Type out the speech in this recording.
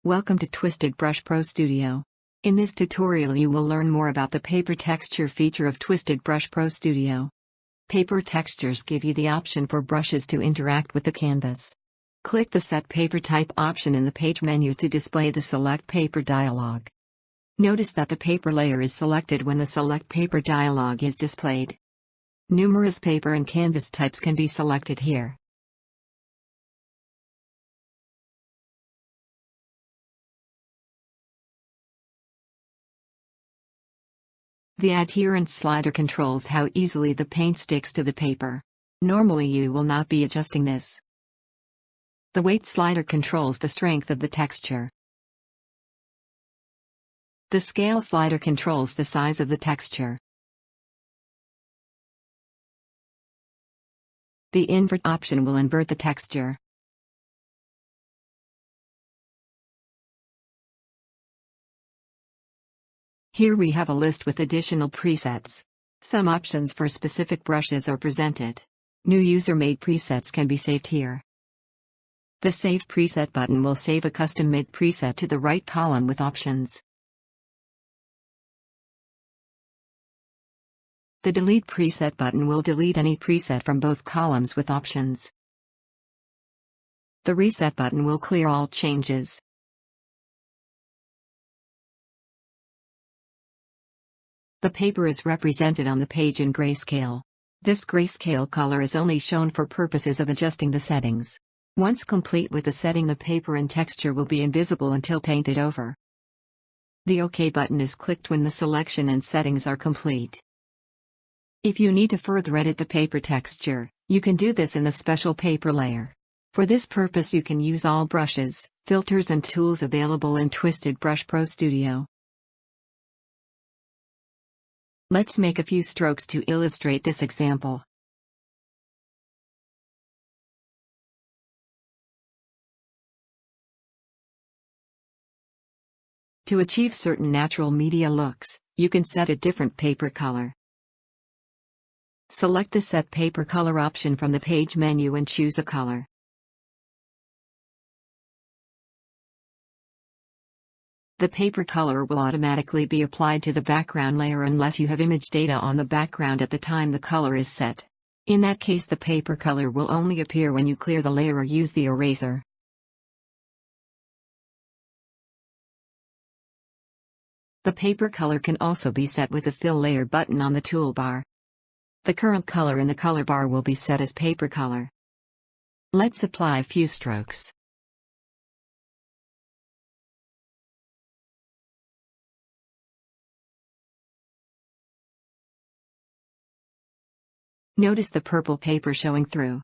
Welcome to TwistedBrush Pro Studio. In this tutorial you will learn more about the paper texture feature of TwistedBrush Pro Studio. Paper textures give you the option for brushes to interact with the canvas. Click the Set Paper Type option in the page menu to display the Select Paper dialog. Notice that the paper layer is selected when the Select Paper dialog is displayed. Numerous paper and canvas types can be selected here. The adherence slider controls how easily the paint sticks to the paper. Normally you will not be adjusting this. The weight slider controls the strength of the texture. The scale slider controls the size of the texture. The invert option will invert the texture. Here we have a list with additional presets. Some options for specific brushes are presented. New user-made presets can be saved here. The Save Preset button will save a custom-made preset to the right column with options. The Delete Preset button will delete any preset from both columns with options. The Reset button will clear all changes. The paper is represented on the page in grayscale. This grayscale color is only shown for purposes of adjusting the settings. Once complete with the setting, the paper and texture will be invisible until painted over. The OK button is clicked when the selection and settings are complete. If you need to further edit the paper texture, you can do this in the special paper layer. For this purpose you can use all brushes, filters and tools available in TwistedBrush Pro Studio. Let's make a few strokes to illustrate this example. To achieve certain natural media looks, you can set a different paper color. Select the Set Paper Color option from the page menu and choose a color. The paper color will automatically be applied to the background layer unless you have image data on the background at the time the color is set. In that case, the paper color will only appear when you clear the layer or use the eraser. The paper color can also be set with the Fill Layer button on the toolbar. The current color in the color bar will be set as paper color. Let's apply a few strokes. Notice the purple paper showing through.